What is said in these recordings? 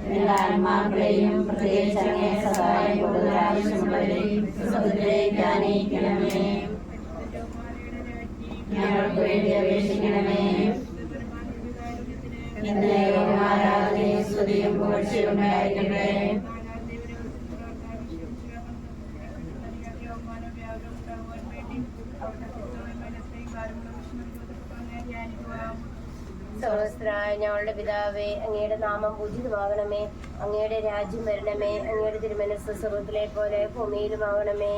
എല്ലാ ആത്മാക്കളെയും പ്രത്യേകിച്ച് സഹായം കൂടുതൽ ആവശ്യമുള്ളവരെയും ഞങ്ങൾക്ക് വേണ്ടി അപേക്ഷിക്കണമേ. ഇന്നേരവും ആരാധനയും സ്തുതിയും പുകഴ്ചയും ഉണ്ടായിരിക്കട്ടെ. സ്വർഗ്ഗസ്ഥനായ ഞങ്ങളുടെ പിതാവേ, അങ്ങയുടെ നാമം പൂജിതമാകണമേ. അങ്ങയുടെ രാജ്യം വരണമേ. അങ്ങയുടെ തിരുമനസ്സ് സ്വർഗ്ഗത്തിലെ പോലെ ഭൂമിയിലുമാകണമേ.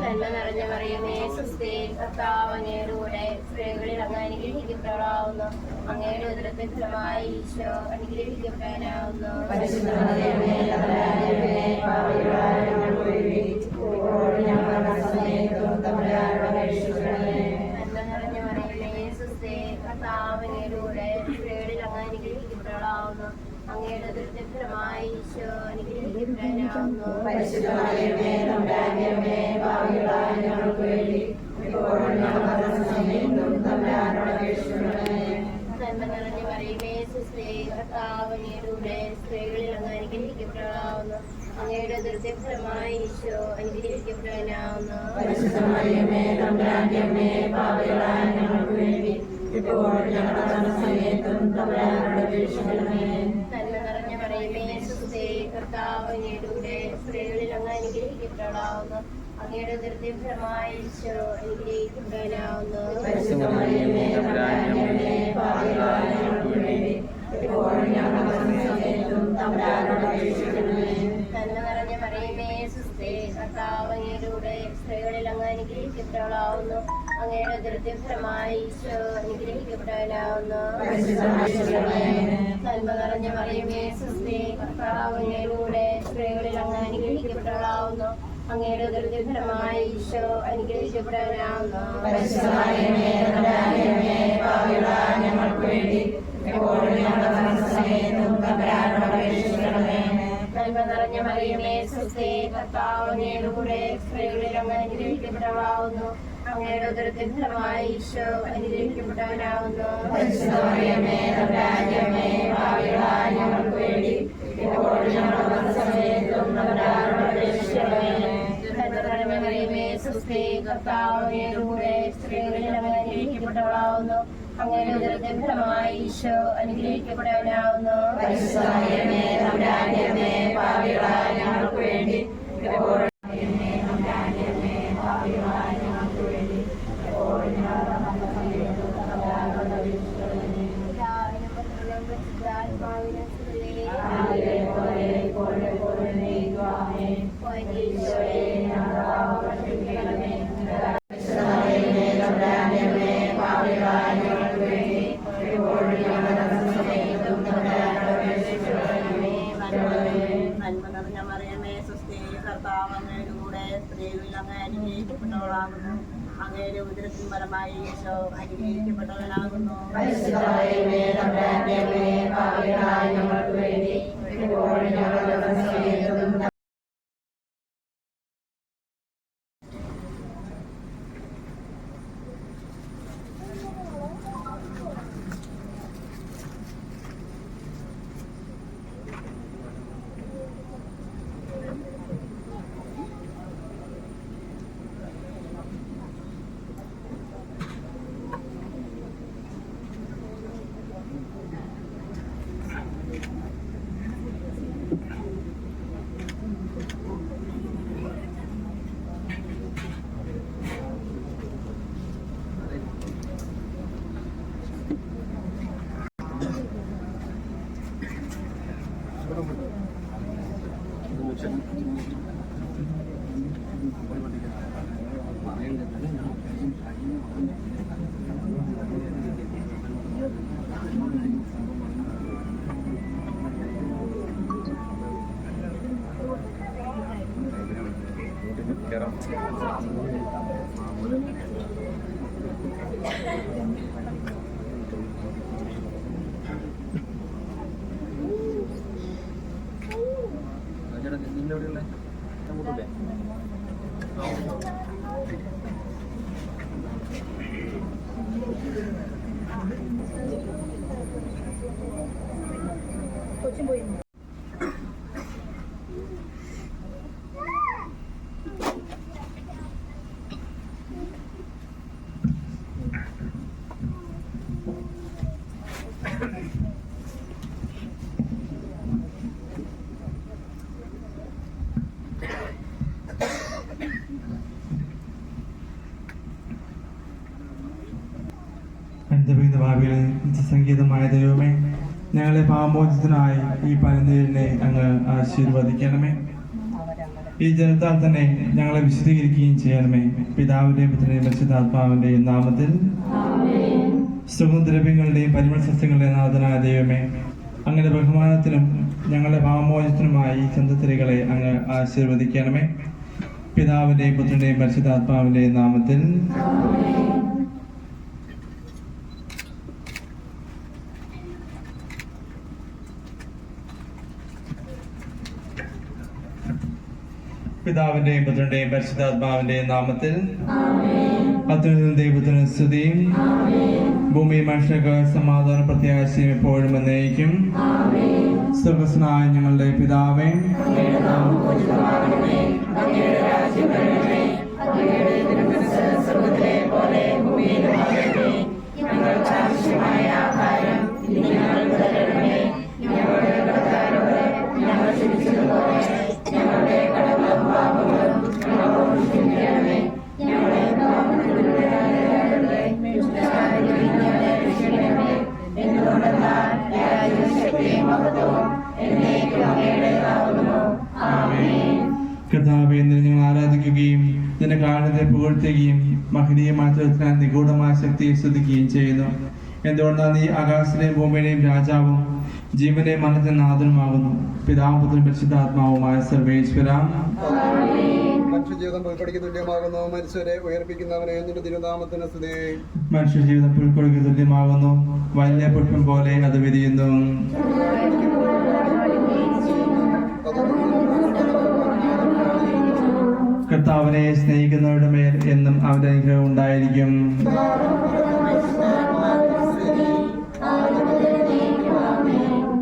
നന്മ നിറഞ്ഞ മറിയമേ, സ്വസ്തി, കർത്താവ് അങ്ങയുടെ കൂടെ, സ്ത്രീകളിൽ അങ്ങ് അനുഗ്രഹിക്കപ്പെടാവുന്നു. അങ്ങയുടെ ഉദരത്തിൻ ഫലമായി ഈശോ അനുഗ്രഹിക്കപ്പെടാനാവുന്നു. നന്മ നിറഞ്ഞ മറിയമേ, സ്വസ്തി, കർത്താവ് അങ്ങയുടെ കൂടെ, സ്ത്രീകളിൽ അങ്ങ് അനുഗ്രഹിക്കപ്പെടാവുന്നു. അങ്ങയുടെ ഉദരത്തിൻ ഫലമായി ഈശോ അനുഗ്രഹിക്കപ്പെടാനാവുന്നു. നന്മ നിറഞ്ഞ മറിയമേ, സ്വസ്തി, കർത്താവ് അങ്ങയുടെ കൂടെ, സ്ത്രീകളിൽ അങ്ങ് അനുഗ്രഹിക്കപ്പെടാവുന്നു. അങ്ങയുടെ ഉദരത്തിൻ ഫലമായി ഈശോ അനുഗ്രഹിക്കപ്പെടാനാവുന്നു. നന്മ നിറഞ്ഞ മറിയമേ, സ്വസ്തി, കർത്താവ് അങ്ങയുടെ കൂടെ, സ്ത്രീകളിൽ അങ്ങ് അനുഗ്രഹിക്കപ്പെടാവുന്നു. അങ്ങയുടെ ഉദരത്തിൻ ഫലമായി ഈശോ അനുഗ്രഹിക്കപ്പെടാനാവുന്നു. നന്മ നിറഞ്ഞ മറിയമേ, സ്വസ്തി, കർത്താവ് അങ്ങയുടെ കൂടെ, സ്ത്രീകളിൽ അങ്ങ് അനുഗ്രഹിക്കപ്പെടാവുന്നു. അങ്ങയുടെ ഉദരത്തിൻ ഫലമായി ഈശോ അനുഗ്രഹിക്കപ്പെടാനാവുന്നു. നന്മ നിറഞ്ഞ മറിയമേ, സ്വസ്തി, കർത്താവ് അങ്ങയുടെ കൂടെ, സ്ത്രീകളിൽ അങ്ങ് അനുഗ്രഹിക്കപ്പെടാവുന്നു. അങ്ങയുടെ ഉദരത്തിൻ ഫലമായി ഈശോ അനുഗ്രഹിക്കപ്പെടാനാവുന്നു. നന്മ നിറഞ്ഞ മറിയമേ, സ്വസ്തി, കർത്താവ് അങ്ങയുടെ കൂടെ, സ്ത്രീകളിൽ അങ്ങ് അനുഗ്രഹിക്കപ്പെടാവുന്നു. അങ്ങയുടെ ഉദരത്തിൻ ഫലമായി ഈശോ അനുഗ്രഹിക്കപ്പെടാനാവുന്നു. മറിയമേ, സ്വസ്തി, കർത്താവ് അങ്ങയുടെ കൂടെ, സ്ത്രീകളിൽ അങ്ങ് അനുഗ്രഹിക്കപ്പെടാവുന്നു. അങ്ങയുടെ ഉദരത്തിൻ ഫലമായി ഈശോ അനുഗ്രഹിക്കപ്പെടാനാവുന്നു. നന്മ നിറഞ്ഞ മറിയമേ, സ്വസ്തി, കർത്താവ് അങ്ങയുടെ കൂടെ, സ്ത്രീകളിൽ അങ്ങ് അനുഗ്രഹിക്കപ്പെട്ടവളാകുന്നു. അങ്ങയുടെ ഉദരത്തിൻ ഫലമായി ഈശോ അനുഗ്രഹിക്കപ്പെട്ടവനാകുന്നു. ഭാവിയിൽ സംഗീതമായ ദൈവമേ, ഞങ്ങളെ പാമോചിതനായി ഈ പരന്തീരിനെ അങ്ങ് ആശീർവദിക്കണമേ. ഈ ജനത്താൽ തന്നെ ഞങ്ങളെ വിശദീകരിക്കുകയും ചെയ്യണമേ. പിതാവിന്റെയും പുത്രന്റെയും പരിശുദ്ധാത്മാവിന്റെയും നാമത്തിൽ. സുഗന്ധദ്രവ്യങ്ങളുടെയും പരിമള സസ്യങ്ങളുടെയും നാഥനായ ദൈവമേ, അങ്ങനെ ബഹുമാനത്തിനും ഞങ്ങളുടെ പാമോചനത്തിനുമായി ഈ ചന്തത്തിരികളെ അങ്ങ് ആശീർവദിക്കണമേ. പിതാവിന്റെയും പുത്രന്റെയും പരിശുദ്ധാത്മാവിന്റെയും നാമത്തിൽ. പിതാവിന്റെയും പുത്രന്റെയും പരിശുദ്ധാത്മാവിന്റെയും നാമത്തിൽ. അത്യുന്നത ദൈവത്തിന് സ്തുതിയും ഭൂമിയിൽ മനുഷ്യർക്ക് സമാധാന പ്രത്യാശയും എപ്പോഴും എന്നേക്കും. സ്വർഗ്ഗസ്ഥനായ ഞങ്ങളുടെ പിതാവേ, കർത്താവേ, ഞങ്ങൾ ആരാധിക്കുകയും നിന്റെ കാരണത്തെ പുകഴ്ത്തുകയും മഹനീയമായ നിഗൂഢമായ ശക്തിയെ സ്തുതിക്കുകയും ചെയ്യുന്നു. എന്തുകൊണ്ടാണ് നീ ആകാശത്തിലെയും ഭൂമിയുടെയും രാജാവും ജീവന്റെയും മരണത്തെ നാഥനുമാകുന്നു. പിതാപുത്രൻ പരിശുദ്ധാത്മാവുമായ സർവേശ്വര. മനുഷ്യജീവിതം പുൽക്കൊടിക്ക് തുല്യമാകുന്നു, മനുഷ്യരെ ഉയർപ്പിക്കുന്നവനെ നിന്റെ തിരുനാമത്തിന് സ്തുതി. മനുഷ്യജീവിതം പുൽക്കൊടിക്ക് തുല്യമാകുന്നു, വലിയ പുഷ്പം പോലെ അത് വിരിയുന്നു. കർത്താവിനെ സ്നേഹിക്കുന്നവരുടെ മേൽ എന്നും അവന്റെ അനുഗ്രഹം ഉണ്ടായിരിക്കും.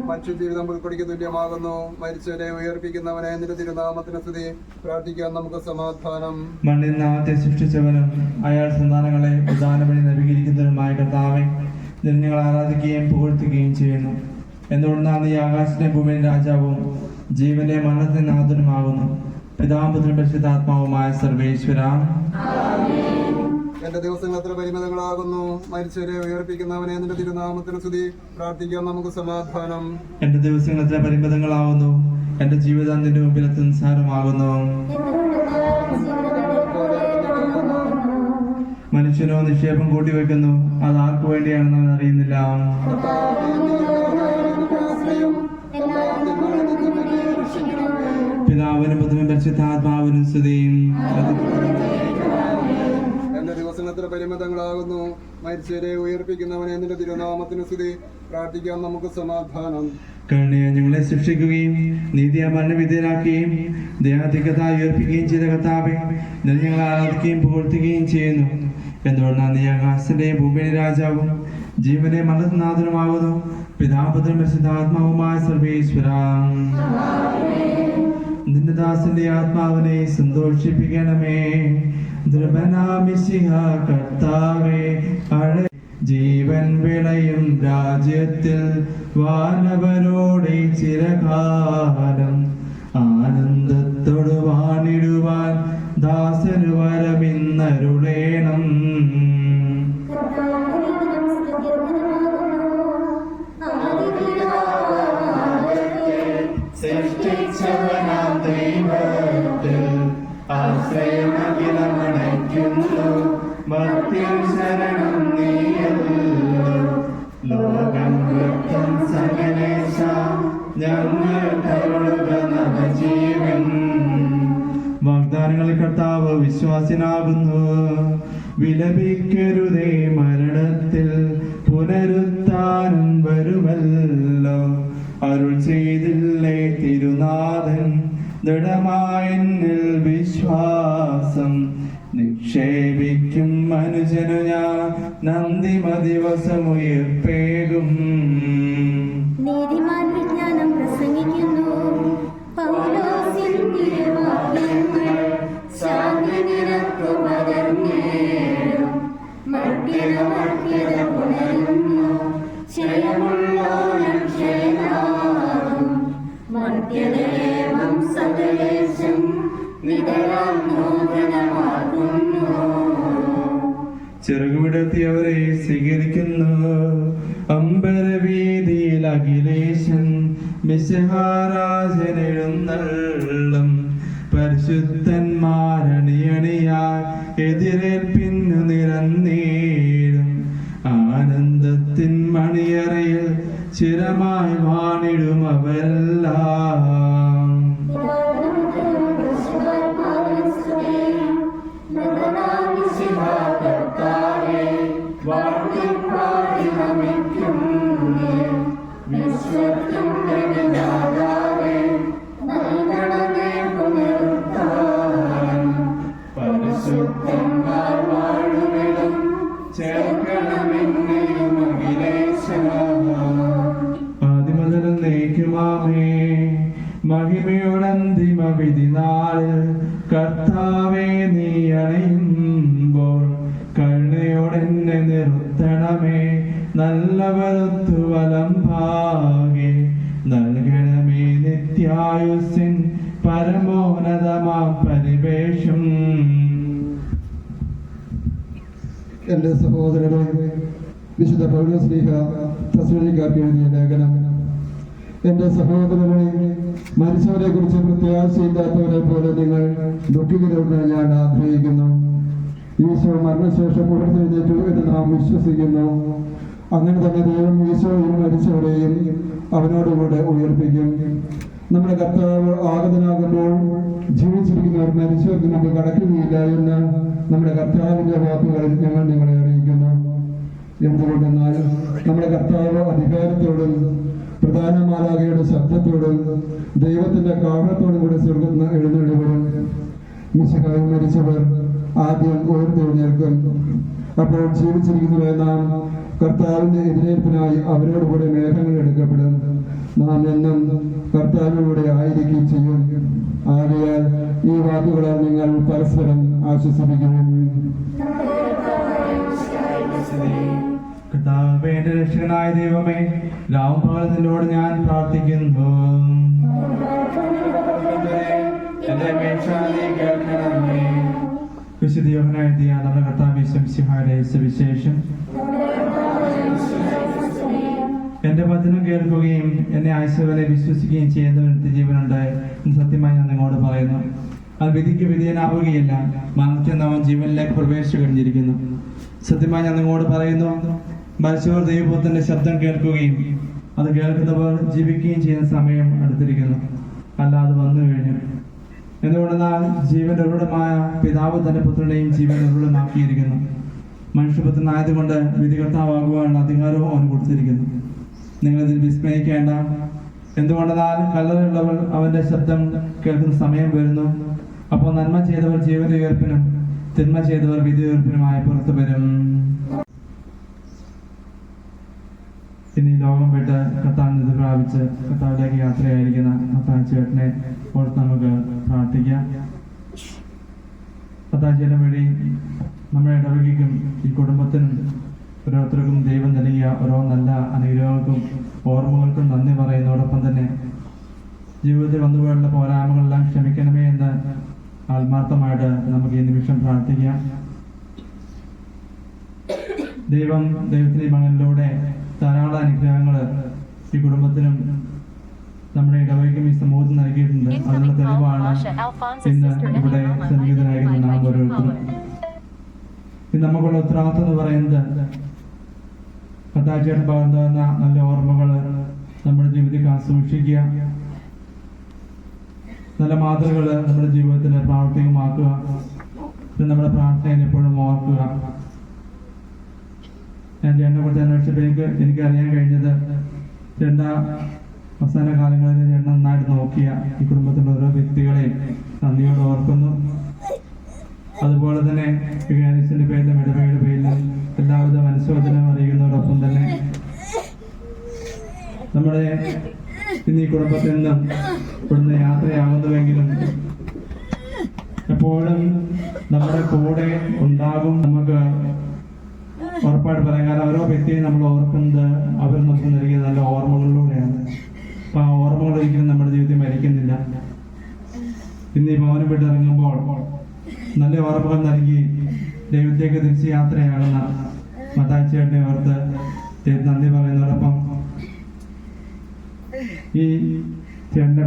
മനുഷ്യജീവിതം പുൽക്കൊടിക്ക് തുല്യമാകുന്നു, മരിച്ചവരെ ഉയർപ്പിക്കുന്നവനെ നിന്റെ തിരുനാമത്തിന് സ്തുതി. പ്രാർത്ഥിക്കാൻ നമുക്ക് സമാധാനം. മണ്ണിൽ നാമത്തെ സൃഷ്ടിച്ചവനും അയാൾ സന്താനങ്ങളെ ഉദാന വഴി നവീകരിക്കുന്നവനുമായ കർത്താവെ, ഞങ്ങൾ ആരാധിക്കുകയും പുകഴ്ത്തുകയും ചെയ്യുന്നു. എന്തുകൊണ്ടാണ് ഈ ആകാശത്തിലെ ഭൂമിയുടെ രാജാവും ജീവന്റെ മരണത്തെ നാഥനുമാകുന്നു. പിതാപുത്രൻ പരിശുദ്ധാത്മാവുമായ സർവേശ്വര. എന്റെ ദിവസങ്ങൾ എത്ര പരിമിതങ്ങളാകുന്നു, മരിച്ചവരെ ഉയർപ്പിക്കുന്നവനെ നിന്റെ തിരുനാമത്തിന് സ്തുതി. പ്രാർത്ഥിക്കാൻ നമുക്ക് സമാധാനം. എന്റെ ദിവസങ്ങൾ എത്ര പരിമിതങ്ങളാകുന്നു, എന്റെ ജീവിതം നിന്റെ മുമ്പിൽ നിസ്സാരമാകുന്നു. മനുഷ്യനോ നിക്ഷേപം കൂട്ടിവെക്കുന്നു, അത് ആർക്കു വേണ്ടിയാണെന്ന് അവൻ അറിയുന്നില്ല. പിതാവിനും പുത്രനും പരിശുദ്ധാത്മാവിനും സ്തുതിയും. എന്റെ ദിവസങ്ങൾ എത്ര പരിമിതങ്ങളാകുന്നു, മരിച്ചവരെ ഉയർപ്പിക്കുന്നവനെ നിന്റെ തിരുനാമത്തിന് സ്തുതി. പ്രാർത്ഥിക്കാൻ നമുക്ക് സമാധാനം. കരുണയെ ഞങ്ങളെ ശിക്ഷിക്കുകയും നീതിയെ മരണവിധേയരാക്കുകയും ദയാധികത ഉയർപ്പിക്കുകയും ചെയ്ത കർത്താവേ, ഞങ്ങൾ ആരാധിക്കുകയും പുകഴ്ത്തുകയും ചെയ്യുന്നു. എന്തുകൊണ്ടാണ് നീ ആകാശത്തിന്റെയും ഭൂമിയുടെ രാജാവും ജീവന്റെ മരണനാഥനുമാകുന്നു. പിതാപുത്രൻ പരിശുദ്ധാത്മാവുമായ സർവേശ്വര. നിന്റെ ദാസന്റെ ആത്മാവിനെ സന്തോഷിപ്പിക്കണമേ. ദ്രവനാമിശിഹ കർത്താവേ, ജീവൻ വിളയും രാജ്യത്തിൽ വാനവരോടെ ചിരകാലം ആനന്ദത്തോട് വാണിടുവാൻ ദാസന് വരമിന്നരുളേണം. സൃഷ്ടിച്ചവനാം ദൈവത്തിൽ ആശ്രയമകിലമണയ്ക്കുന്നു. ഭക്തിയിൽ ശരണം നീയല്ലോ. ലോകം വൃത്തം സകലേശ ഞങ്ങൾ കരുളുക നവജീവൻ. വാഗ്ദാനങ്ങളിൽ കർത്താവ് വിശ്വാസിനാകുന്നു. വിലപിക്കരുതേ, മരണത്തിൽ പുനരുത്ഥാനം വരുമല്ലോ. അരുൾ ചെയ്തില്ലേ തിരുനാഥൻ, ദൃഢമായെന്നിൽ വിശ്വാസം നിക്ഷേപിക്കും മനുജനു ഞാൻ അന്തിമ ദിവസമുയർപ്പേകും. നീതിമാൻ വിജ്ഞാനം മഹിമയിൽ അഖിലേശൻ മിശിഹാരാജനെഴുന്നള്ളും പരിശുദ്ധന്മാരണിയണിയായി എതിരേൽപ്പിന്നു നിരന്നേടും ആനന്ദത്തിൻ മണിയറയിൽ ചിരമായി വാണിടും അവരെല്ലാം. ആദിമുതൽ നയിക്കുമാമേ മഹിമയോടന്തിമ വിധി നാളിൽ കർത്താവേ നീ അണയുമ്പോൾ കരുണയോടെന്നെ നിർത്തണമേ. നല്ലവരൊത്തു വലം ഭാഗേ നൽകണമേ നിത്യായുസ്സിൻ പരമോന്നതമാ പരിവേഷം. എൻ്റെ സഹോദരരെ, വിശുദ്ധ പൗലോസ്ലീഹ തെസ്സലോനിക്കർക്ക് എഴുതിയ ലേഖനം. എൻ്റെ സഹോദരരെ, മരിച്ചവരെ കുറിച്ച് പ്രത്യാശയില്ലാത്തവരെ പോലെ നിങ്ങൾ ദുഃഖിക്കരുതെന്ന് ഞാൻ ആഗ്രഹിക്കുന്നു. ഈശോ മരണശേഷം ഉയർത്തെഴുന്നേറ്റു എന്ന് നാം വിശ്വസിക്കുന്നു. അങ്ങനെ തന്നെ ദൈവം ഈശോയും മരിച്ചവരെയും അവനോടുകൂടെ ഉയർപ്പിക്കും. നമ്മുടെ കർത്താവ് ആഗതനാകുമ്പോൾ ജീവിച്ചിരിക്കുന്നവർ മരിച്ചവർക്ക് നമ്മൾ കടക്കുകയില്ല എന്ന് നമ്മുടെ കർത്താവിന്റെ വാക്കുകളിൽ ഞങ്ങൾ നിങ്ങളെ അറിയിക്കുന്നു. എന്തുകൊണ്ടെന്നാൽ നമ്മുടെ കർത്താവ് അധികാരത്തോടും പ്രധാന മാലാഖയുടെ ശബ്ദത്തോടും ദൈവത്തിന്റെ കാവളത്തോടും കൂടി സ്വർഗ്ഗത്തിൽ എഴുന്നള്ളി വരും. മിശിഹായിൽ മരിച്ചവർ ആദ്യം ഉയർത്തെഴുന്നേൽക്കും. അപ്പോൾ ജീവിച്ചിരിക്കുന്നവരെ നാം കർത്താവിന്റെ എതിരേൽപ്പിനായി അവരോടുകൂടെ മേഘങ്ങൾ എടുക്കപ്പെടും. നാം എന്നും കർത്താവിലൂടെ ആയിരിക്കും ചെയ്യും. ആകയാൽ ഈ വാക്കുകളാൽ നിങ്ങൾ പരസ്പരം ആശ്വസിപ്പിക്കുന്നു. കർത്താവേ, എന്റെ രക്ഷകനായ ദൈവമേ, രാവും പകലും നിന്നോട് ഞാൻ പ്രാർത്ഥിക്കുന്നു. എന്റെ അപേക്ഷ നീ കേൾക്കണമേ. വിശുദ്ധ യോഹന്നാൻ എഴുതിയ നമ്മുടെ കർത്താവ് മിശിഹായുടെ സുവിശേഷം. എന്റെ വചനം കേൾക്കുകയും എന്നെ അയച്ചവരെ വിശ്വസിക്കുകയും ചെയ്യുന്നവർ നിത്യജീവനുണ്ട് എന്ന് സത്യമായി ഞാൻ നിങ്ങളോട് പറയുന്നു. അത് വിധിക്ക് വിധേയനാവുകയില്ല, മരണത്തിൽ അവൻ ജീവനിലേക്ക് പ്രവേശിച്ചു കഴിഞ്ഞിരിക്കുന്നു. സത്യമായി ഞാൻ നിങ്ങളോട് പറയുന്നു, മരിച്ചവർ ദൈവത്തിന്റെ ശബ്ദം കേൾക്കുകയും അത് കേൾക്കുന്നവർ ജീവിക്കുകയും ചെയ്യുന്ന സമയം അടുത്തിരിക്കുന്നു, അല്ലാതെ വന്നു കഴിഞ്ഞു. എന്തുകൊണ്ടെന്നാൽ ജീവന്റെ ഉറവിടമായ പിതാവ് തന്റെ പുത്രനെയും ജീവൻ ഉറവിടമാക്കിയിരിക്കുന്നു. മനുഷ്യപുത്രനായതുകൊണ്ട് വിധികർത്താവാകുവാനുള്ള അധികാരവും അവൻ കൊടുത്തിരിക്കുന്നു. നിങ്ങളിതിൽ വിസ്മയിക്കേണ്ട. എന്തുകൊണ്ടെന്നാൽ കല്ലറയുള്ളവർ അവന്റെ ശബ്ദം കേൾക്കുന്ന സമയം വരുന്നു. അപ്പോൾ നന്മ ചെയ്തവർ ജീവന്റെ ഉയർപ്പിനും തിന്മ ചെയ്തവർ വിധി ഉയർപ്പിനുമായി പുറത്തു വരും. ഇനി ലോകം വിട്ട് കർത്താവിനെ ഇത് പ്രാപിച്ച് കർത്താവിലേക്ക് യാത്രയായിരിക്കുന്ന കർത്താവ് ചേട്ടനെ ഓർത്ത് നമുക്ക് പ്രാർത്ഥിക്കാം. കർത്താവ് ചേട്ടൻ വഴി നമ്മുടെ ഇടവകയ്ക്കും ഈ കുടുംബത്തിനും ഓരോരുത്തർക്കും ദൈവം നൽകിയ ഓരോ നല്ല അനുഗ്രഹങ്ങൾക്കും ഓർമ്മകൾക്കും നന്ദി പറയുന്നതോടൊപ്പം തന്നെ ജീവിതത്തിൽ വന്നുപോയുള്ള പോരായ്മകളെല്ലാം ക്ഷമിക്കണമേ എന്ന് ആത്മാർത്ഥമായിട്ട് നമുക്ക് ഈ നിമിഷം പ്രാർത്ഥിക്കാം. ദൈവത്തിന്റെ മകനിലൂടെ ധാരാളം അനുഗ്രഹങ്ങൾ ഈ കുടുംബത്തിനും നമ്മുടെ ഇടവകയ്ക്കും ഈ സമൂഹത്തിൽ നൽകിയിട്ടുണ്ട്. അതിനുള്ള തെളിവാണ് ഇന്ന് ഇവിടെ സന്നിഹിതരായിരുന്ന നാം ഓരോരുത്തരും. ഇത് നമുക്കുള്ള ഉത്തരവാദിത്വം എന്ന് പറയുന്നത് കർത്താവിന്റെ പകർന്നു തന്ന നല്ല ഓർമ്മകൾ നമ്മുടെ ജീവിതത്തിൽ സൂക്ഷിക്കുക, നല്ല മാതൃകകൾ നമ്മുടെ ജീവിതത്തിൽ പ്രാവർത്തികമാക്കുക, നമ്മുടെ പ്രാർത്ഥനയിൽ എപ്പോഴും ഓർക്കുക. ഞാൻ ചേട്ടനെ കുറിച്ച് അന്വേഷിച്ചപ്പോൾ എനിക്കറിയാൻ കഴിഞ്ഞത് ചേട്ടൻ അവസാന കാലങ്ങളിൽ ചേട്ടൻ നന്നായിട്ട് നോക്കിയ ഈ കുടുംബത്തിലുള്ള ഓരോ വ്യക്തികളെയും നന്ദിയോട് ഓർക്കുന്നു. അതുപോലെ തന്നെ വികാരിസിന്റെ പേരിലും ഇടവകയുടെ പേരിലും എല്ലാവിധ അനുശോചനം അറിയിക്കുന്നതോടൊപ്പം തന്നെ നമ്മുടെ ഇന്ന് ഈ കുടുംബത്തിൽ നിന്നും ഇവിടുന്ന് യാത്രയാകുന്നുവെങ്കിലും എപ്പോഴും നമ്മുടെ കൂടെ ഉണ്ടാകും നമുക്ക് ഉറപ്പായിട്ട് പറയാം. കാരണം ഓരോ വ്യക്തിയും നമ്മൾ ഓർക്കുന്നത് അവർ നമുക്ക് നൽകിയ നല്ല ഓർമ്മകളിലൂടെയാണ്. അപ്പൊ ആ ഓർമ്മകൾ ഒരിക്കലും നമ്മുടെ ജീവിതത്തിൽ മരിക്കുന്നില്ല. ഇന്ന് ഈ ഭവനം വിട്ടിറങ്ങുമ്പോൾ നല്ല ഓർമ്മകൾ നൽകി ദൈവത്തേക്ക് തിരിച്ച് യാത്രയാകുന്ന മത്തായിച്ചേട്ടനെ ഓർത്ത് നന്ദി പറയുന്നതോടൊപ്പം ഈ ചേട്ടൻ്റെ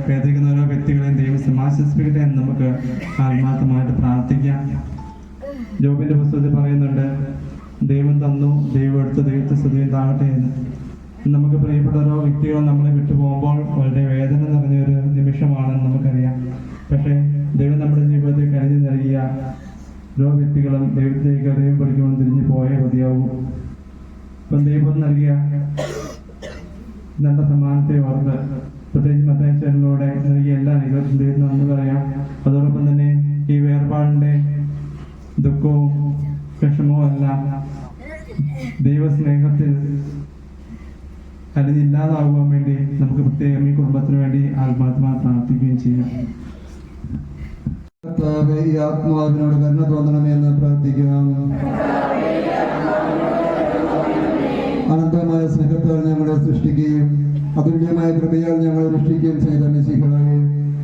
വേദനിക്കുന്ന ഓരോ വ്യക്തികളെയും ദൈവം ആശ്വസിപ്പിക്കട്ടെ എന്ന് നമുക്ക് ആത്മാർത്ഥമായിട്ട് പ്രാർത്ഥിക്കാം. ജോബിന്റെ പുസ്തകത്തിൽ പറയുന്നുണ്ട്, ദൈവം തന്നു, ദൈവം എടുത്തു, ദൈവത്തെ സ്തുതിയും താകട്ടെ എന്ന്. നമുക്ക് പ്രിയപ്പെട്ട ഓരോ വ്യക്തികളും നമ്മളെ വിട്ടു പോകുമ്പോൾ വളരെ വേദന നിറഞ്ഞൊരു നിമിഷമാണെന്ന് നമുക്കറിയാം. പക്ഷേ ദൈവം നമ്മുടെ ജീവിതത്തിൽ കരുതി നൽകിയ ഓരോ വ്യക്തികളും ദൈവത്തിലേക്ക് ദൈവം പഠിക്കുമ്പോൾ തിരിഞ്ഞു പോയേ മതിയാവൂ. ഇപ്പം ദൈവം നൽകിയ നല്ല സമ്മാനത്തെ ഓർത്ത് പ്രത്യേകിച്ച് മത്തായിച്ചേട്ടനിലൂടെ നൽകിയ എല്ലാ അനുഗ്രഹത്തിനും ദൈവത്തിന് നന്ദി പറയാം. അതോടൊപ്പം തന്നെ ഈ വേർപാടിന്റെ ദുഃഖവും വിഷമവും എല്ലാം ദൈവസ്നേഹത്തിൽ അലിഞ്ഞില്ലാതാകുവാൻ വേണ്ടി നമുക്ക് പ്രത്യേകം ഈ കുടുംബത്തിന് വേണ്ടി ആത്മാർത്ഥമായി പ്രാർത്ഥിക്കുകയും ചെയ്യാം. ഈ ആത്മാവിനോട് കരുണ തോന്നണമെന്ന് പ്രാർത്ഥിക്കാം. അനന്തമായ സ്നേഹത്താൽ ഞങ്ങളെ സൃഷ്ടിക്കുകയും അതുല്യമായ കൃപയാൽ ഞങ്ങളെ രക്ഷിക്കുകയും ചെയ്ത മിശിഹായെ,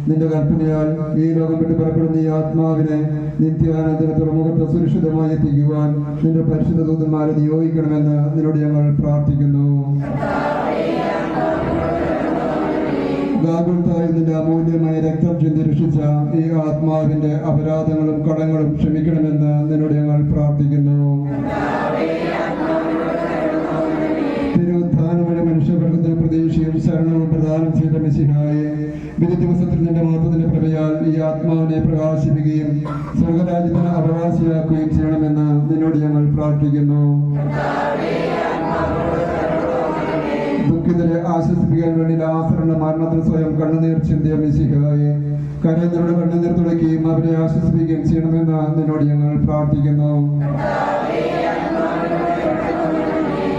നിന്റെ കൽപ്പനയാൽ ഈ ലോകം വിട്ട് പുറപ്പെടുന്ന ഈ ആത്മാവിനെ നിത്യാനന്ദന തുറമുഖത്ത് സുരക്ഷിതമായി എത്തിക്കുവാൻ നിന്റെ പരിശുദ്ധ ദൂതന്മാരെ നിയോഗിക്കണമെന്ന് നിന്നോട് ഞങ്ങൾ പ്രാർത്ഥിക്കുന്നു. ഗാഗുൽത്തായിൽ നിന്റെ അമൂല്യമായ രക്തം ചിന്തി രക്ഷിച്ച ഈ ആത്മാവിന്റെ അപരാധങ്ങളും കടങ്ങളും ക്ഷമിക്കണമെന്ന് നിന്നോട് ഞങ്ങൾ പ്രാർത്ഥിക്കുന്നു. തിരുവുത്ഥാനം വഴി മനുഷ്യവർഗത്തിന് പ്രതീക്ഷയും ശരണവും പ്രദാനം ചെയ്ത മിശിഹായെ, വിധി ദിവസത്തിൽ നിന്റെ മഹത്വത്തിന്റെ പ്രഭയാൽ ഈ ആത്മാവിനെ പ്രകാശിപ്പിക്കുകയും സ്വർഗരാജ്യത്തിന് അവകാശിയാക്കുകയും ചെയ്യണമെന്ന് നിന്നോട് ഞങ്ങൾ പ്രാർത്ഥിക്കുന്നു. ദുഃഖിതരെ ആശ്വസിപ്പിക്കാൻ വേണ്ടി ലാസറിന്റെ മരണത്തിൽ സ്വയം കണ്ണുനീർ ചിന്തിയ മിശിഹായെ, കരഞ്ഞവരുടെ കണ്ണുനീർ തുടയ്ക്കുകയും അവരെ ആശ്വസിപ്പിക്കുകയും ചെയ്യണമെന്ന് നിന്നോട് ഞങ്ങൾ പ്രാർത്ഥിക്കുന്നു.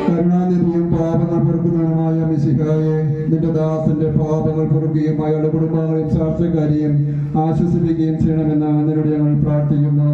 കരുണാനിധിയും പാപങ്ങൾ പൊറുക്കുന്നതുമായ മിശിഹായെ, നിന്റെ ദാസന്റെ പാപങ്ങൾ പൊറുക്കുകയും അയാളുടെ കുടുംബങ്ങളെയും സാക്ഷ്യക്കാരെയും ആശ്വസിപ്പിക്കുകയും ചെയ്യണമെന്ന് നിന്നോട് ഞങ്ങൾ പ്രാർത്ഥിക്കുന്നു.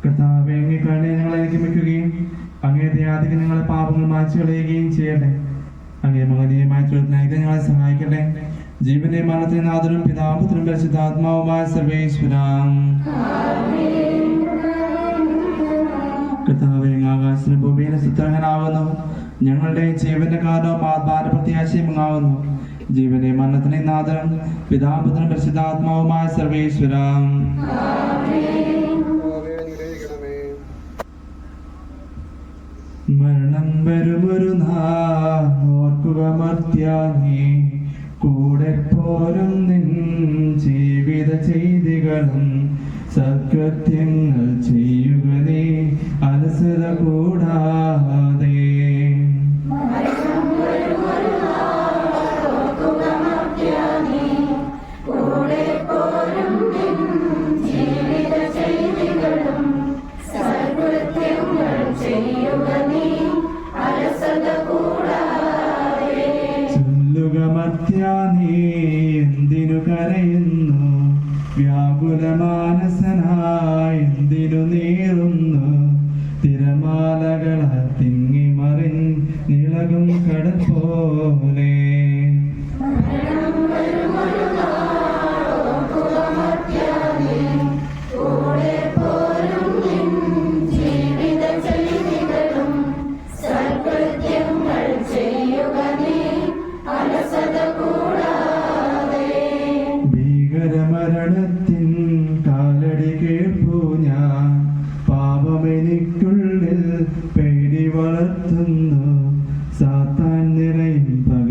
കർത്താവേ, അങ്ങേ കരുണയെ ഞങ്ങളെ ക്ഷമിക്കുകയും അങ്ങേ ദയാധികം ഞങ്ങളെ പാപങ്ങൾ മായ്ച്ചു കളയുകയും ചെയ്യട്ടെ. അങ്ങേ മഹനീയമായ ത്രിത്വത്തിനായി ഞങ്ങളെ സഹായിക്കട്ടെ. ജീവന്റെ മരണത്തിന് നാഥനും പിതാപുത്രനും പരിശുദ്ധാത്മാവുമായ സർവേശ്വരാം. കർത്താവേ, ആകാശത്തിന് ഭൂമിയിലെ ചിത്രകനാവുന്നു. ഞങ്ങളുടെ ജീവന്റെ കാലവും ആത്മാവിന്റെ പ്രത്യാശയും ആവുന്നു. ജീവന്റെ മരണത്തിന് നാഥനും പിതാപുത്രനും പരിശുദ്ധാത്മാവുമായ സർവേശ്വരാം. മരണം വരുമൊരു നാൾ ഓർക്കുക മർത്യാനേ, കൂടെ പോരും നിൻ ജീവിത ചെയ്തികളും സത്കൃത്യങ്ങൾ ചെയ്യുക നീ അലസത കൂടാതെ. മർത്യാനീ എന്തിനു കരയുന്നു, വ്യാകുലമാനസനായി എന്തിനു നീറുന്നു, തിരമാലകളാൽ തിങ്ങി മറിഞ്ഞിളകും കടൽ പോലെ. ഭീകരമരണത്തിൻ കാലടി കേൾപ്പു ഞാൻ, പാപമെനിക്കുള്ളിൽ പേടി വളർത്തുന്നു, സാത്താൻ നിറയും പക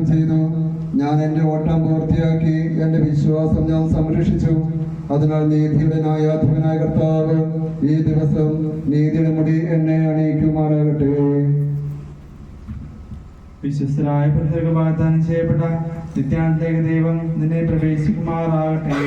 വാഗ്ദത്തം ചെയ്തു. ഞാൻ എൻ്റെ ഓട്ടം പൂർത്തിയാക്കി, എൻ്റെ വിശ്വാസം ഞാൻ സംരക്ഷിച്ചു. അതിനാൽ നീതിയുടെ ന്യായാധിപനായ കർത്താവ് ഈ ദിവസം നീതിയുടെ മുടി എന്നെ അണിയിക്കുമാറാകട്ടെ. വിശ്വസ്തരായ പുത്രർക്ക് വാഗ്ദാനം ചെയ്യപ്പെട്ട നിത്യാന്തേക ദൈവം നിന്നെ പ്രവേശിക്കുമാറാകട്ടെ.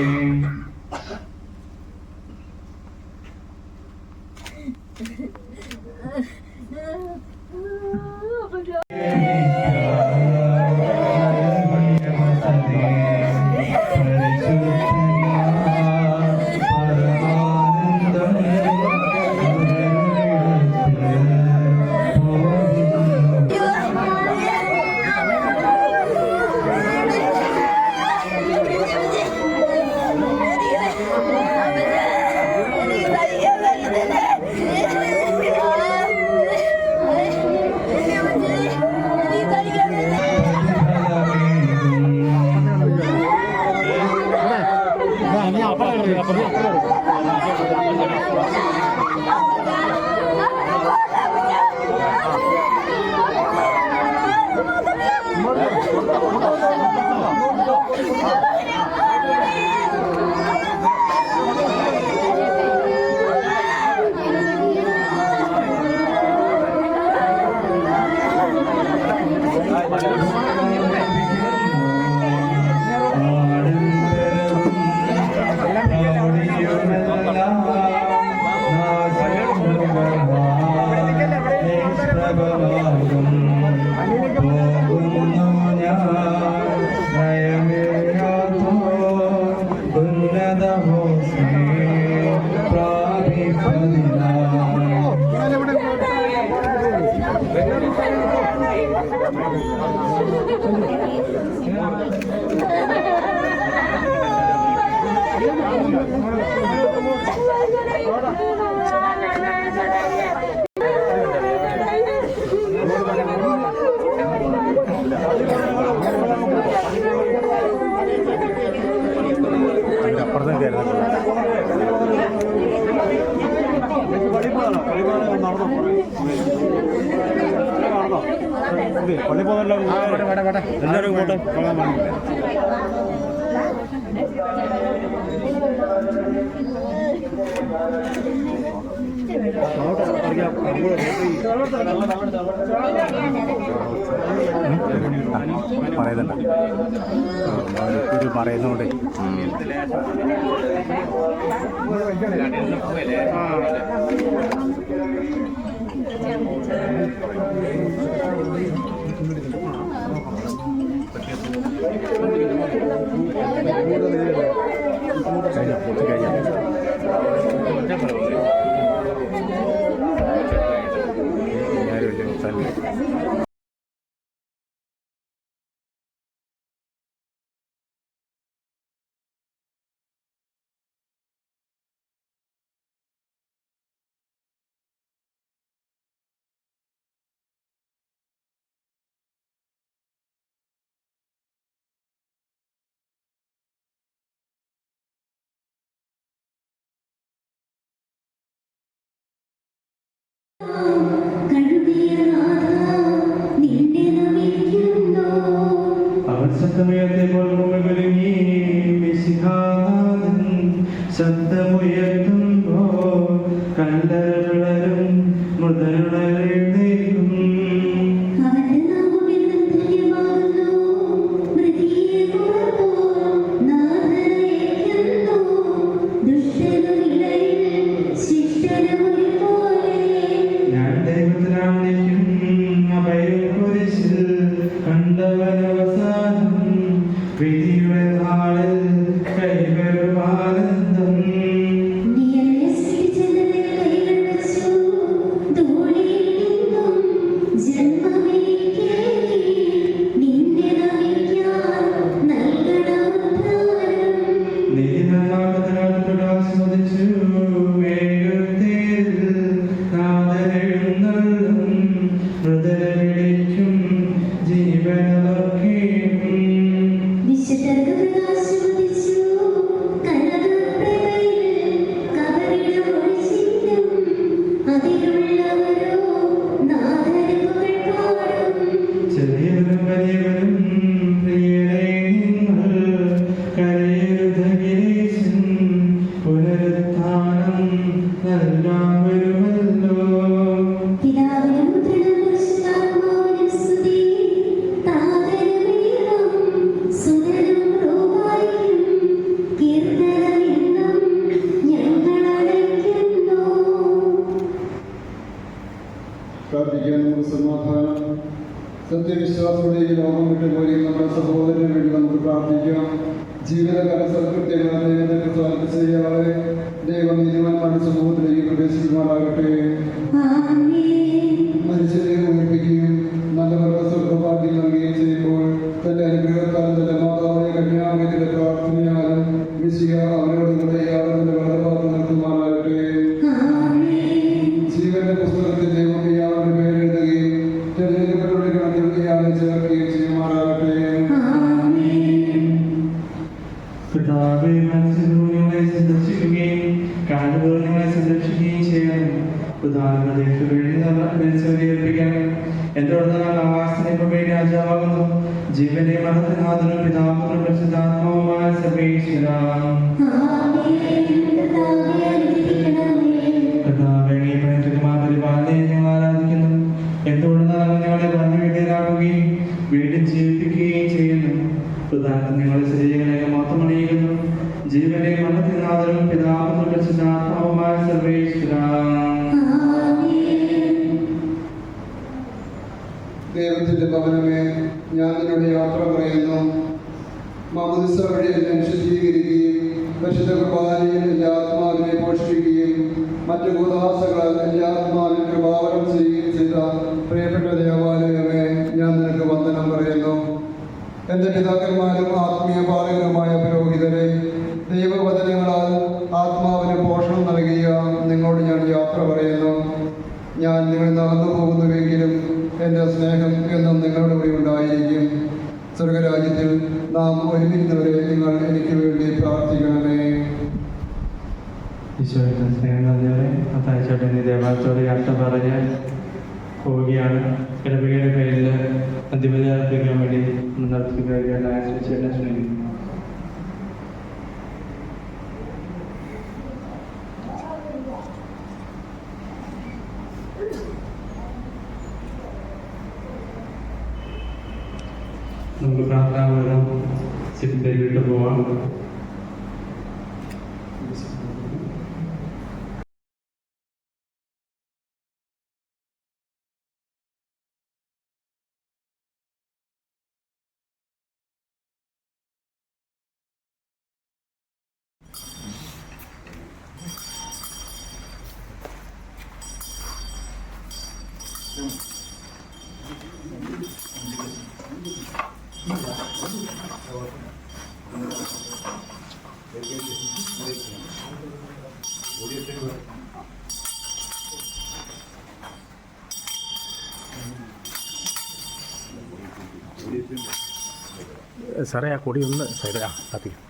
പള്ളി പോകുന്നല്ലോ എല്ലാവരും ഇങ്ങോട്ട് പറയുന്നുണ്ട് ഇത് പറയുന്നുണ്ട്. അവർ ശബ്ദമുയർത്തിയപ്പോൾ മുഖമൊരുങ്ങി മിശിഹാനാഥൻ ശബ്ദമുയർത്തുമ്പോൾ കണ്ടരുളരും മൃതരുളരെഴുന്നേൽക്കും. ഞാൻ ദൈവത്തിനാണെങ്കിലും അഭയകുരിശിൽ കണ്ടവനവസാനം വിധിയുടെ നാളിൽ കൈവരും ആനന്ദം. സഹോദരന് വേണ്ടി നമുക്ക് പ്രാർത്ഥിക്കാം. ജീവിതകാല സൽകൃത്യങ്ങൾ ദൈവത്തെ സ്വാഗതം ചെയ്യാതെ ദൈവം നീതിമാന്മാരുടെ സമൂഹത്തിലേക്ക് പ്രവേശിക്കുമാറാകട്ടെ. മനുഷ്യരെ ഉയർപ്പിക്കുകയും നല്ലവർക്ക് സ്വർഗഭാഗ്യം നൽകുകയും ചെയ്യുമ്പോൾ തന്റെ അനുഗ്രഹത്താലും തന്റെ മാതാവിനെ കന്യാമത്തിന്റെ പ്രാർത്ഥനയാലും മിശിഹ അവരോട് കൂടെ യാതൊരു വലതുഭാഗത്ത് നിർത്തുമാറാകട്ടെ. ജീവന്റെ പുസ്തകത്തിൽ ദൈവം ഇയാളുടെ പേരെഴുതുകയും തെരഞ്ഞെടുക്കപ്പെട്ടവരുടെ കണക്കിൽ ഇയാളെ ചേർക്കുകയും ചെയ്യുമാറാകട്ടെ. കർത്താവേ, മനസ്സിലൂടെ സന്ദർശിക്കുകയും കാലുകളെ സംരക്ഷിക്കുകയും ചെയ്യണം. ഉദാഹരണത്തിന് വേണ്ടി എന്തുകൊണ്ടാണ് ആവാസത്തിന് രാജാവാകുന്നു. ജീവനെ മരണത്തിനാഥനും പിതാവിനും പരിശുദ്ധാത്മാവുമായ സർവേശ്വര. കർത്താവേ, പരിപാലനയെ ഞങ്ങൾ ആരാധിക്കുന്നു. എന്തുകൊണ്ടാണ് ഞങ്ങളെ വന്യവിധേയരാകുകയും വീണ്ടും ജീവിപ്പിക്കുകയും ചെയ്യുന്നു. ഉദാഹരണം ഞങ്ങളുടെ ശരീരങ്ങളെ മാത്രം അണിയിക്കുന്നു. ജീവനെ മരണത്തിനാഥനും പിതാവിനും പരിശുദ്ധാത്മാവുമായ സർവേശ്വര. ദൈവത്തിന്റെ ഭവനമേ, ഞാൻ നിന്നോട് യാത്ര പറയുന്നു. മാമോദിസ വഴി എന്നെ ശുദ്ധീകരിക്കുകയും പരിശുദ്ധ കുർബാനയിൽ എൻ്റെ ആത്മാവിനെ പോഷിപ്പിക്കുകയും മറ്റു കൂതാശകളാൽ എൻ്റെ ആത്മാവിൽ കൃപാവനം ചെയ്യുകയും ചെയ്ത പ്രിയപ്പെട്ട ദേവാലയമേ, ഞാൻ നിനക്ക് വന്ദനം പറയുന്നു. എൻ്റെ പിതാക്കന്മാരും ആത്മീയ പാലകരുമായ പുരോഹിതരെ, ദൈവവചനങ്ങളാൽ ആത്മാവിന് പോഷണം നൽകിയ നിങ്ങളോട് ഞാൻ യാത്ര പറയുന്നു. ഞാൻ നിങ്ങൾ നടന്നു പോകുന്നുവെങ്കിലും എൻ്റെ സ്നേഹം എന്നും നിങ്ങളുടെ കൂടെ ഉണ്ടായിരിക്കും. സ്വർഗരാജ്യത്തിൽ നാം ഒരുമിക്കുന്നവരെ നിങ്ങൾ എനിക്ക് വേണ്ടി പ്രാർത്ഥിക്കണമേ. ഈശോയുടെ സ്നേഹം നന്ദിയോടെ അത്താഴ്ചയോടെ ദേവാലയത്തോടെ യാത്ര പറഞ്ഞ് പോവുകയാണ്. ഇടവകയുടെ പേരിൽ അധിപതി അർപ്പിക്കാൻ വേണ്ടി നടത്തിക്കുകയാണ്. ശ്രമിക്കുന്നു. നമുക്ക് പ്രാർത്ഥനാപൂർവ്വം സിറ്റിയിൽ വിട്ടു പോവാം. സാറേ, ആ കൊടി ഒന്ന് സൈഡ് കത്തിക്കും.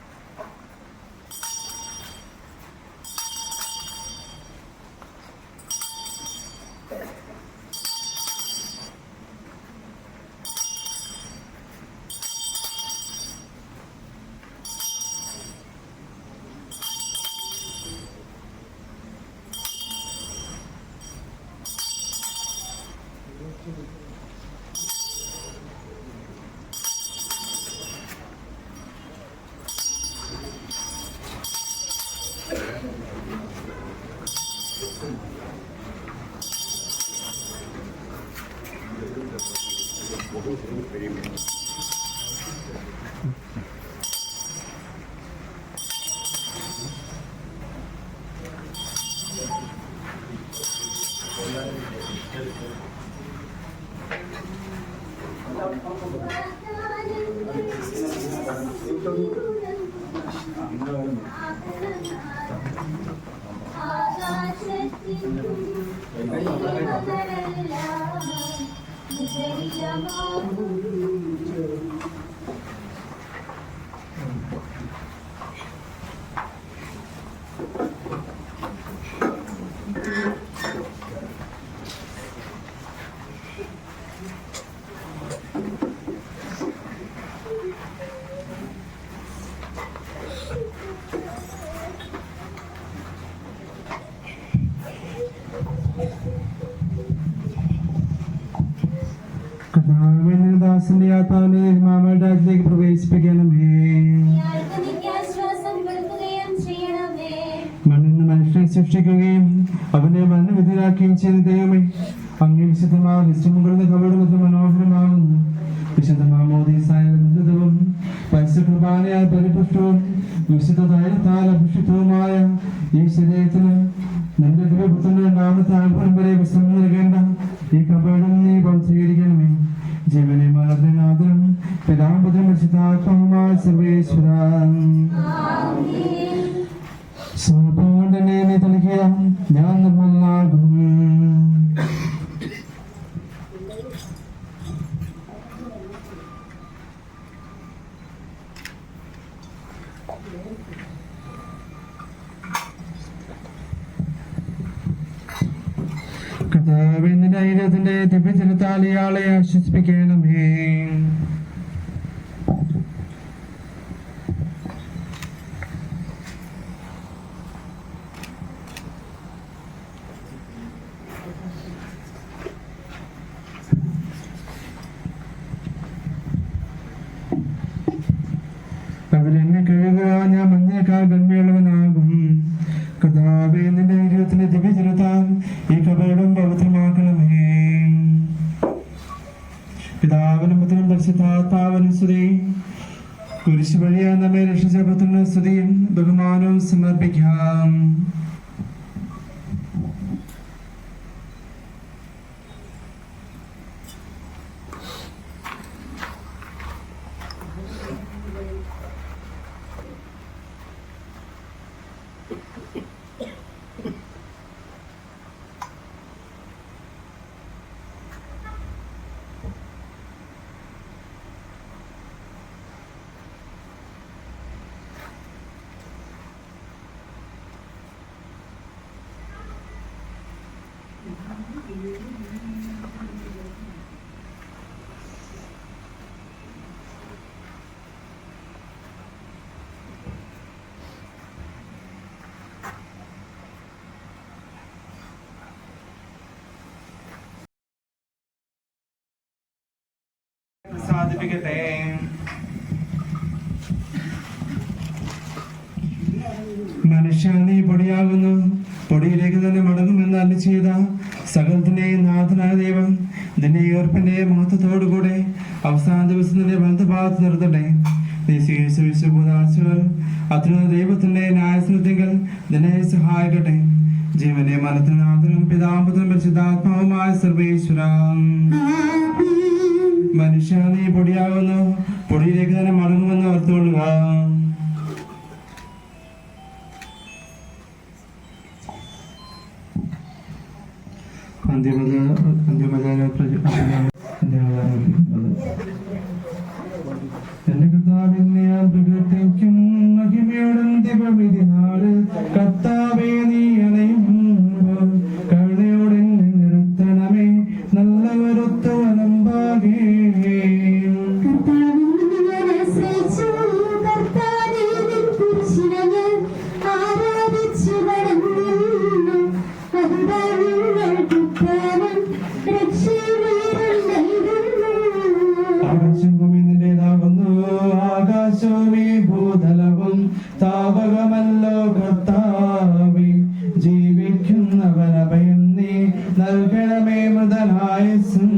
ദാസന്റെ ആത്മാവിനെ മാമയുടെ രാജ്യത്തേക്ക് പ്രവേശിപ്പിക്കണമേ. മണ്ണിന് മനുഷ്യനെ സൃഷ്ടിക്കുകയും അവനെ മരണവിധിയാക്കുകയും ചെയ്ത ദൈവമേ, അങ്ങേ വിശുദ്ധമായ നിശ്ചയമുകളുടെ കവടുമൊക്കെ മനോഹരമാകുന്നു. വിശുദ്ധ മാമോദീസായ കുർബാനയാൽ പരിപുഷ്ടവും വിശുദ്ധ തൈലത്താൽ അഭിഷിക്തവുമായ ഈ ശരീരത്തിന് നിന്റെ ദിവപുത്രന്റെ നാമത്തെ ആഹ്വാനം വരെ വിശ്രമം നൽകേണ്ട ഈ കപടം നീ സ്വീകരിക്കണമേ. ജീവനെ മലർന്നാദരം പിതാപുത്രൻ പരിശുദ്ധാത്മാവുമായ സർവേശ്വര സ്വഭാവനെ നീ തളിക്കുക, ഞാൻ നിർമ്മലനാകും. കർത്താവിന്റെ ധൈര്യത്തിന്റെ ദിവ്യജനത്താൽ ഇയാളെ ആശ്വസിപ്പിക്കണമേ. അവരെന്നെ കഴുകുക, ഞാൻ മഞ്ഞേക്കാൾ ഗന്മയുള്ളവനാകും. കർത്താവേ, നിന്റെ ധൈര്യത്തിന്റെ ദിവ്യജനത്താൽ ഈ കപടം പവിത്രമാക്കണമേ. പിതാവിനും പുത്രനും പരിശുദ്ധാത്മാവിനും സ്തുതി. കുരിശ് വഴിയാൽ നമ്മെ രക്ഷിച്ച പുത്രന് സ്തുതിയും ബഹുമാനവും സമർപ്പിക്കാം. സാധിപ്പിക്കട്ടെ. മനുഷ്യ, നീ പൊടിയാകുന്നു, പൊടിയിലേക്ക് തന്നെ മടങ്ങുമെന്ന് അരുളി ചെയ്ത സകലത്തിന്റെയും നാഥനായ ദൈവം നിന്റെ ഉയർപ്പിന്റെ മഹത്വത്തോടുകൂടെ അവസാന ദിവസം നിന്റെ വലതുഭാഗത്ത് നിർത്തട്ടെ. നീ സ്വീകരിച്ച വിശ്വഭൂതാശകൾ അത്യുന്നത ദൈവത്തിന്റെ ന്യായസ്ഥലത്തിങ്കൽ നിന്നെ സഹായിക്കട്ടെ. ജീവന്റെ മനത്തിനാഥനും പിതാമ്പുത്രനും പരിശുദ്ധാത്മാവുമായ സർവേശ്വര. മനുഷ്യ, നീ പൊടിയാകുന്നു, പൊടിയിലേക്ക് തന്നെ മടങ്ങുമെന്ന് ഓർത്തുകൊള്ളുക. എന്റെ കർത്താവിനെ ഞാൻ പ്രകൃതിക്കും മഹിമയോടും ദിവവിധി നാട് കർത്താവേ നീ അണയുമ്പോൾ കരുണയോടെ നിർത്തണമേ നല്ലവരൊത്തവനമ്പാകേ. ആകാശവും ഈ ഭൂതലവും താവകമല്ലോ കർത്താവേ. ജീവിക്കുന്നവനഭയം നീ നൽകണമേ മൃതനായുസ്സും.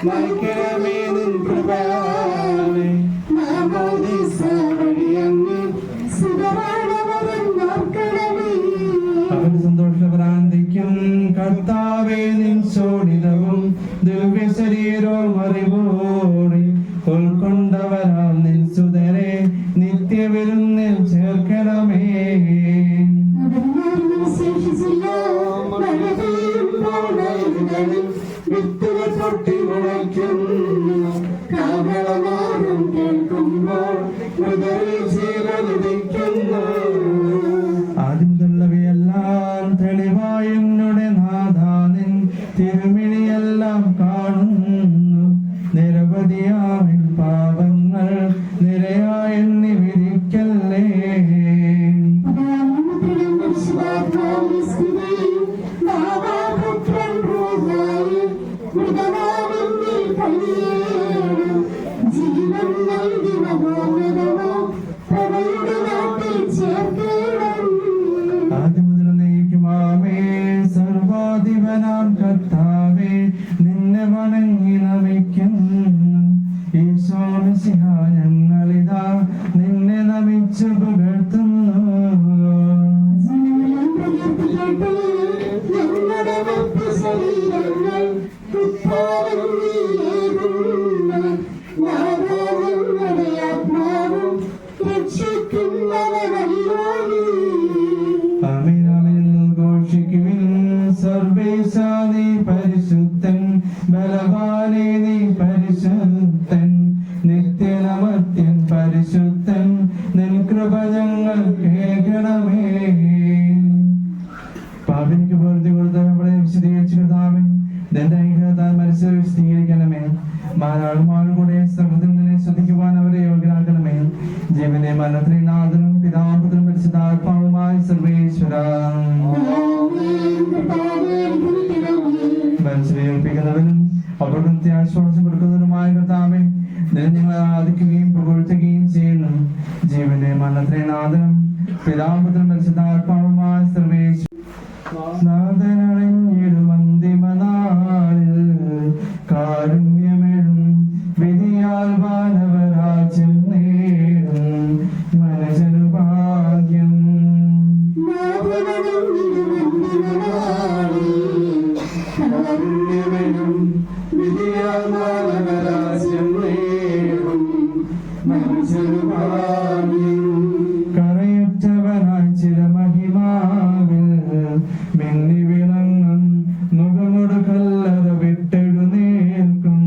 മരിക്കണമേ നിൻ കൃപയാലെ അവൻ സന്തോഷഭ്രാന്തിക്കും കർത്താവേ നിൻ ശോണിതവും ദിവ്യ ശരീരവും അറിവോടെ ഉൾക്കൊണ്ടവരാം നിൻ സുതരെ നിത്യവിരുന്നിൽ ചേർക്കണമേ. പൊട്ടി മുളയ്ക്കുന്നു കാഹളനാദം കേൾക്കുമ്പോൾ ജീവനുദിക്കുന്നു. ആദ്യം തുള്ളവയെല്ലാം തെളിവായ എന്നുടെ നാഥാനിൻ തിരുമിഴിയെല്ലാം കാണുന്നു. നിരവധിയാമിൻ പാപങ്ങൾ നിരയായി എണ്ണി വിധിക്കല്ലേ. ആദ്യം മുതൽ നയിക്കുമാമേ സർവാധിപനാം കർത്താവേ. വണങ്ങി നമിക്കുന്നു. ഈശോ മിശിഹ ഞങ്ങളിതാ നിന്നെ നമിച്ചു പുകഴ്ത്തുന്നു. സർവേശാ നീ പരിശുദ്ധൻ, ബലവാനേ നീ പരിശുദ്ധൻ, നിത്യനമത്യൻ പരിശുദ്ധൻ, നിൻ കൃപ ഞങ്ങൾ കേൾക്കണമേ. പാപിനിക്ക് പൊറുതി കൊടുത്ത നമ്മളെ വിശദീകരിച്ചു കർത്താവേ, നിന്റെ അനുഗ്രഹത്താൽ മരിച്ചവരെ വിശദീകരിക്കണമേ. മാനാളുമാരും കൂടെ സമൂഹത്തിൽ നിന്നെ ശ്രദ്ധിക്കുവാൻ അവരെ യോഗ്യരാക്കണമേ. ജീവനെ മരണത്തിന് നാഥനും പിതാപുത്രനും പരിശുദ്ധാത്മാവുമായി സർവേശ്വര മനസ്സിലേൽപ്പിക്കുന്നവനും അവർക്ക് ആശ്വാസം കൊടുക്കുന്നതിനുമായ കർത്താവേ, ഞങ്ങളെ ആരാധിക്കുകയും പുകഴ്ത്തുകയും ചെയ്യുന്നു. ജീവന്റെ മരണത്തിന് നാഥനും പിതാപുത്രനും പരിശുദ്ധാത്മാവുമായി സർവേശ്വര നാഥനണിഞ്ഞിടും അന്തിമനാളിൽ കാരുണ്യമെഴും വിധിയാൽ വാനവരാജ്യം നേടും മനജനു ഭാഗ്യം. കാരുണ്യമെഴും വിധിയാൽ വാനവരാജ്യം നേടും മനജനു ഭാഗ്യം. കറയറ്റവനായി ചിരമഹിമാവിൽ മിന്നി വിളങ്ങും മുഖമൊടു കല്ലറ വിട്ടെഴുന്നേൽക്കും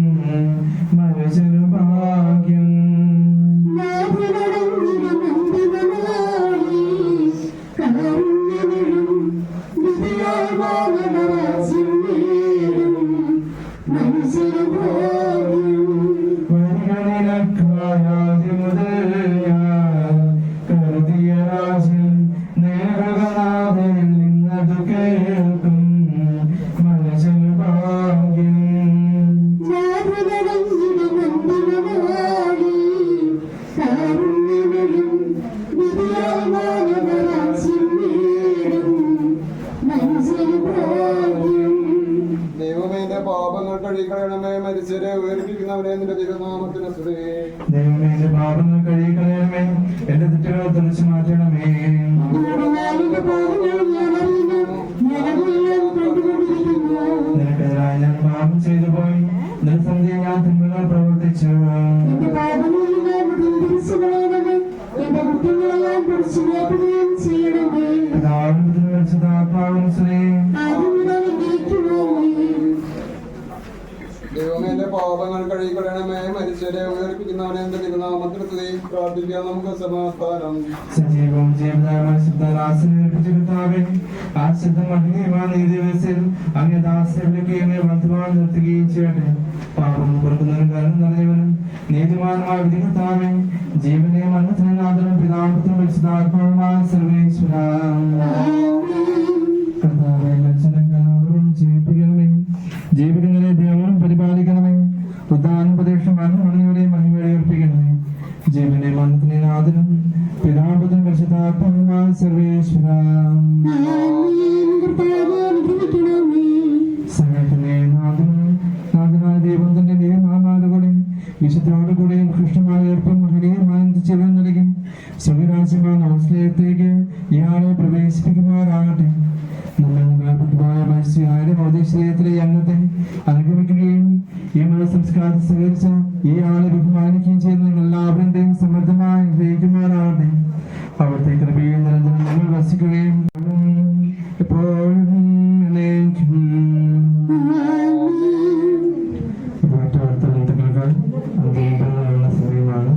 മനുഷ്യനു ഭാഗ്യം. വരികളിലക്കായാതി മുതൽ ഞാൻ കരുതിയ രാജ്യം നേരകനാഥനിൽ നിന്നതു കേൾക്കും മനുഷ്യനു ഭാഗ്യം. ദൈവമേ പാപങ്ങൾ കഴുകിക്കളയണമേ, മരിച്ചവരെ ഉയർപ്പിക്കുന്നവരെ നിന്റെ തിരുനാമത്തിന് സ്തുതി. ദൈവമേ എന്റെ പാപങ്ങൾ കഴുകിക്കളയണമേ, എന്റെ തെറ്റുകൾ തുടച്ചു മാറ്റണമേ. നിനക്കെതിരായി ഞാൻ പാപം ചെയ്തു പോയി, നിർസന്ധ്യ ഞാൻ തിന്മകൾ പ്രവർത്തിച്ചു. ദൈവമേ പാപങ്ങൾ കഴുകിക്കളയണമേ, മരിച്ചവരെ ഉയർപ്പിക്കുന്നവരെ നിന്റെ തിരുനാമത്തിന് സ്തുതി. പ്രാർത്ഥിക്കാം നമുക്ക് സമാധാനം. സജീവവും ജീവനായ ശുദ്ധദാസനെ ദിവസം അങ്ങ് ദാസനെ വിളിക്കുകയും വർദ്ധമാനം നിർത്തുകയും ചെയ്യട്ടെ. പാപം കൊടുക്കുന്നതിനും കാരണം നിറഞ്ഞവനും നീതിമാനുമായ വിധികർത്താവേ, ജീവനെ മരണത്തിന് നാഥനും പിതാപുത്രനും പരിശുദ്ധാത്മാവുമായ സർവേശ്വര കർത്താവേ, ലക്ഷണങ്ങളും ജീവിപ്പിക്കണമേ. ജീവിക്കുന്നതിനെ ദേവനും പരിപാലിക്കണമേ. ഉദ്ധാനം പ്രദേശം മരണമണിയുടെ മഹിമയെ ഏർപ്പിക്കണമേ. ജീവനെ മരണത്തിനെ നാഥനും പിതാപുത്രനും പരിശുദ്ധാത്മാവുമായ സർവേശ്വര സമയത്തിന്റെ നാഥനായ ദൈവം തന്റെ നിയമമാരുടെ വിശുദ്ധോടുകൂടെയും കൃഷ്ണമായ ഏർപ്പം മഹനീയമായ ജീവൻ നൽകി സ്വരാജ്യമായ ഓസ്ലേയത്തേക്ക് ഇയാളെ പ്രവേശിപ്പിക്കുമാറാകട്ടെ. നമ്മൾ വേർപെട്ടുപോയ മത്സ്യയുടെ മൗദേശത്തിലെ അംഗത്തെ അനുഗമിക്കുകയും ഈ മതസംസ്കാരം സ്വീകരിച്ച ഈ ആളെ ബഹുമാനിക്കുകയും ചെയ്യുന്ന എല്ലാവരുടെയും സമൃദ്ധമായി ഗ്രഹിക്കുമാറാകട്ടെ. അവിടുത്തെ കൃപയിൽ നിരന്തരം നമ്മൾ വസിക്കുകയും എപ്പോഴും സമയമാണ്.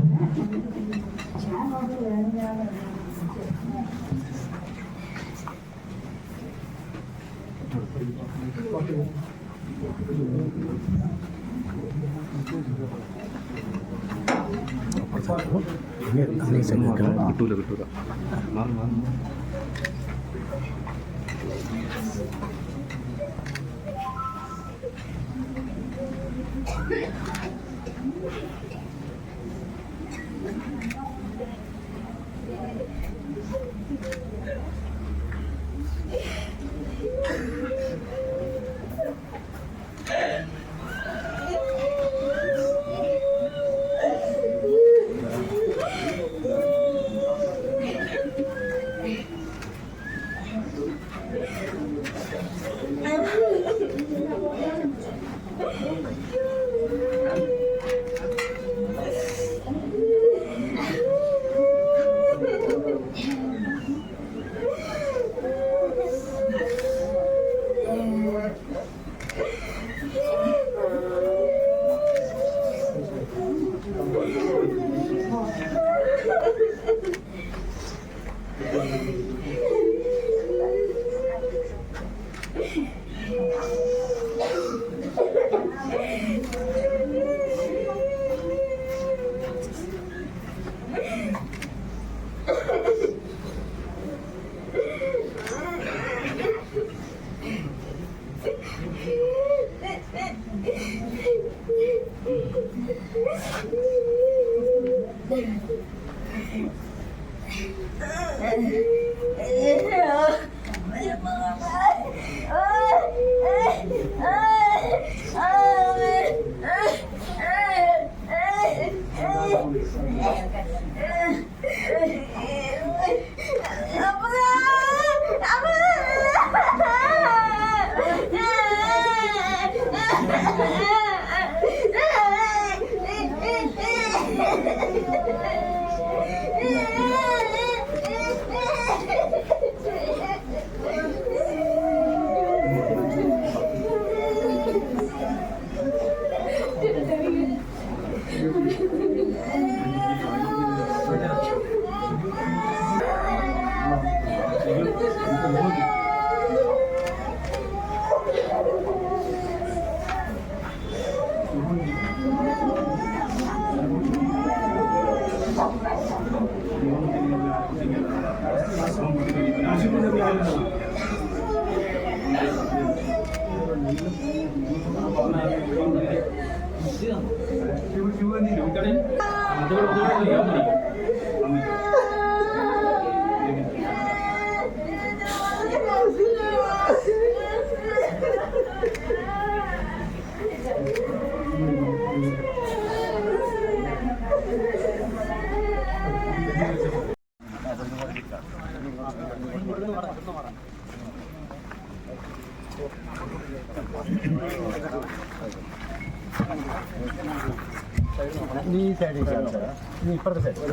കിട്ടൂല നീ സൈഡിൽ നീ ഇപ്പുറത്തെ സൈഡ്